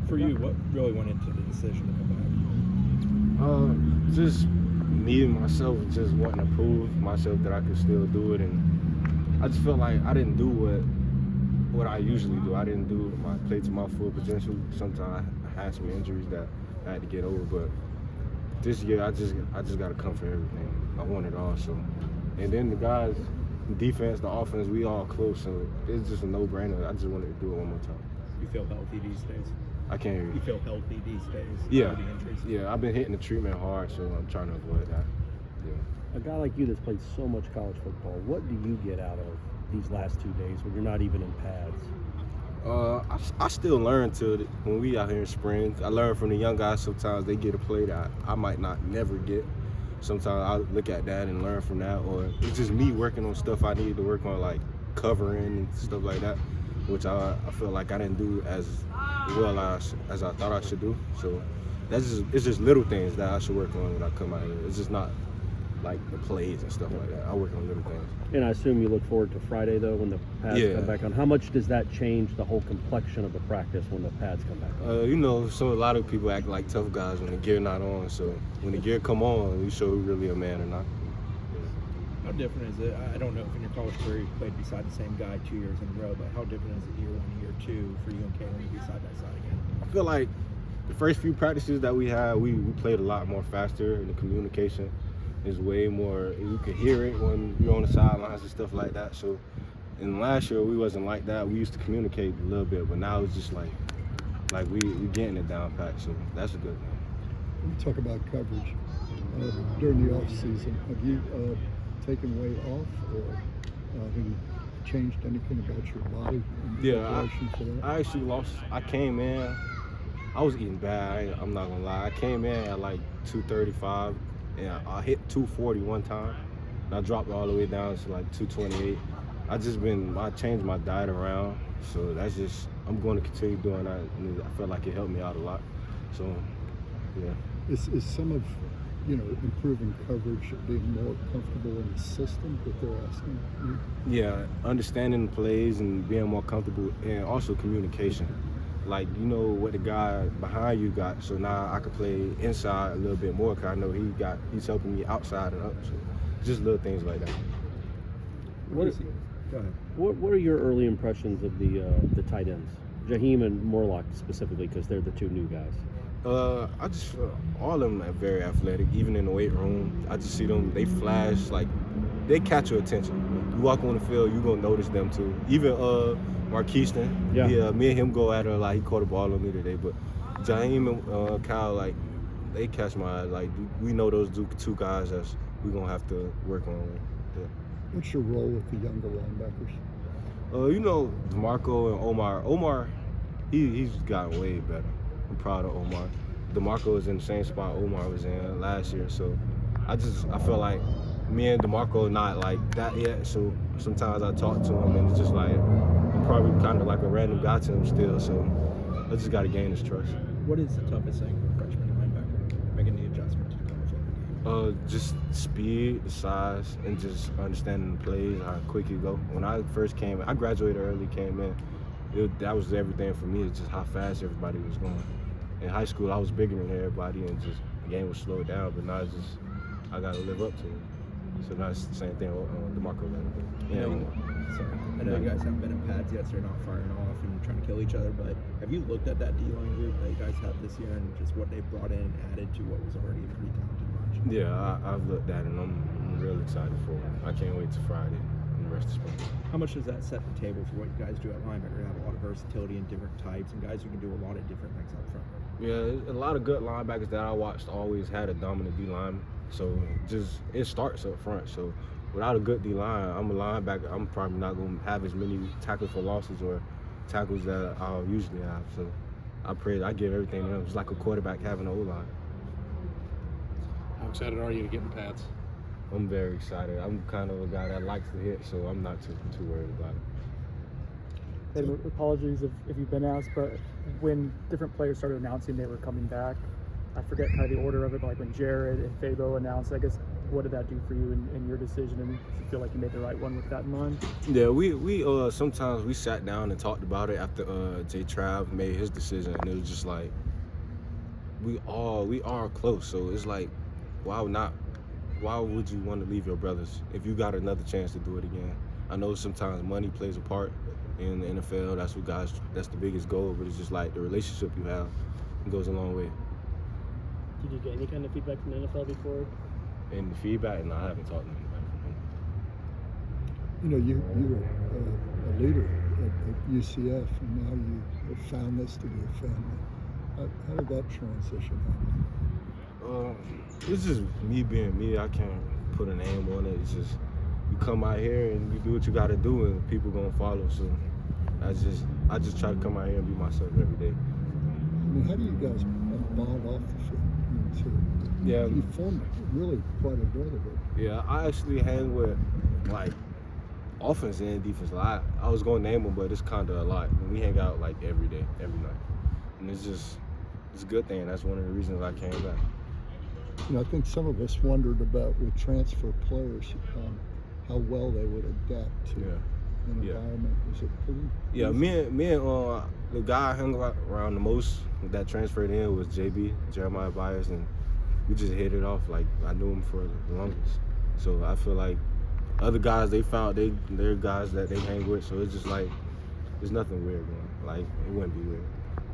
For you, what really went into the decision to come Just me and myself, just wanting to prove myself that I could still do it, and I just felt like I didn't do what I usually do. I didn't play to my full potential. Sometimes I had some injuries that I had to get over, but this year I just got to come for everything. I want it all. So, and then the guys, the defense, the offense, we all close, so it's just a no-brainer. I just wanted to do it one more time. back? You feel healthy these days? I can't hear you. You feel healthy these days? Yeah. The injuries? Yeah, I've been hitting the treatment hard, so I'm trying to avoid that. Yeah. A guy like you that's played so much college football, what do you get out of these last 2 days when you're not even in pads? I still learn when we out here in spring. I learn from the young guys. Sometimes they get a play that I might not never get. Sometimes I look at that and learn from that, or it's just me working on stuff I need to work on, like covering and stuff like that, which I feel like I didn't do as well as I thought I should do. So it's just little things that I should work on when I come out here. It's just not like the plays and stuff like that. I work on little things. And I assume you look forward to Friday, though, when the pads come back on. How much does that change the whole complexion of the practice when the pads come back on? You know, a lot of people act like tough guys when the gear not on. So when the gear come on, you show who really a man or not. How different is it? I don't know if in your college career you played beside the same guy 2 years in a row, but how different is it year one, year two for you and Kalen to be side by side again? I feel like the first few practices that we had, we played a lot more faster, and the communication is way more. You could hear it when you're on the sidelines and stuff like that. So, in last year we wasn't like that. We used to communicate a little bit, but now it's just like we getting it down pat. So that's a good thing. When you talk about coverage during the off season, have you taken weight off, or have you changed anything about your body in preparation for that? I actually lost. I came in. I was eating bad. I'm not gonna lie. I came in at like 235. And I hit 240 one time, and I dropped all the way down to like 228. I changed my diet around, so I'm going to continue doing that. And I feel like it helped me out a lot. So, yeah. Is some of, improving coverage being more comfortable in the system that they're asking you? Yeah, understanding the plays and being more comfortable, and also communication. Like, you know what the guy behind you got, so now I can play inside a little bit more, because I know he's helping me outside and up. So just little things like that. Go ahead. What are your early impressions of the tight ends, Jaheim and Morlock specifically, because they're the two new guys? I just feel all of them are very athletic. Even in the weight room, I just see them. They flash, like they catch your attention. You walk on the field, you're gonna notice them too. Even Marquiston, me and him go at her, like he caught a ball on me today. But Jaheim and Kyle, like they catch my eye. Like we know those two guys that we're gonna have to work on. Yeah. What's your role with the younger linebackers? You know, DeMarco and Omar. Omar, he's gotten way better. I'm proud of Omar. DeMarco is in the same spot Omar was in last year, so I feel like me and DeMarco not like that yet. So sometimes I talk to him and it's just like I'm probably kind of like a random guy to him still. So I just got to gain his trust. What is the toughest thing for a freshman linebacker making the adjustment to the college level game? Just speed, the size, and just understanding the plays, how quick you go. When I first came in, I graduated early, came in. That was everything for me. It's just how fast everybody was going. In high school, I was bigger than everybody, and just the game was slowed down. But now it's just I got to live up to it. So now it's the same thing on DeMarco level. I know you guys haven't been in pads yet, so you're not firing off and trying to kill each other. But have you looked at that D-line group that you guys have this year and just what they brought in and added to what was already a pretty talented bunch? Yeah, I've looked at it, and I'm really excited for it. I can't wait till Friday and the rest of the spring. How much does that set the table for what you guys do at linebacker? You have a lot of versatility in different types and guys who can do a lot of different things up front. Yeah, a lot of good linebackers that I watched always had a dominant D-line. So it starts up front. So without a good D-line, I'm a linebacker. I'm probably not going to have as many tackles for losses or tackles that I'll usually have. So I give everything to them. It's like a quarterback having an O-line. How excited are you to get in pads? I'm very excited. I'm kind of a guy that likes to hit, so I'm not too worried about it. And apologies if you've been asked, but when different players started announcing they were coming back, I forget kind of the order of it, but like when Jared and Fabo announced, I guess what did that do for you in your decision? And do you feel like you made the right one with that in mind? Yeah, we sometimes we sat down and talked about it after Jay Trav made his decision, and it was just like we are close. So it's like, why would you want to leave your brothers if you got another chance to do it again? I know sometimes money plays a part in the NFL. That's the biggest goal, but it's just like the relationship you have goes a long way. Did you get any kind of feedback from the NFL before? And the feedback, no, I haven't talked to anybody. You know, you were a leader at UCF, and now you have found this to be a family. How did that transition happen? It's just me being me. I can't put a name on it. It's just you come out here and you do what you got to do, and people gonna follow. So I just try to come out here and be myself every day. I mean, how do you guys bond off the field? Yeah, you formed really quite a brotherhood. Yeah, I actually hang with like offense and defense. I was gonna name them, but it's kind of a lot. And we hang out like every day, every night, and it's a good thing. That's one of the reasons I came back. You know, I think some of us wondered about with transfer players how well they would adapt to an environment. Was it pretty? Yeah, easy? me and the guy I hung around the most that transferred in was JB, Jeremiah Byers, and we just hit it off. Like, I knew him for the longest. So I feel like other guys, they're guys that they hang with, so it's just like, there's nothing weird going. Like, it wouldn't be weird.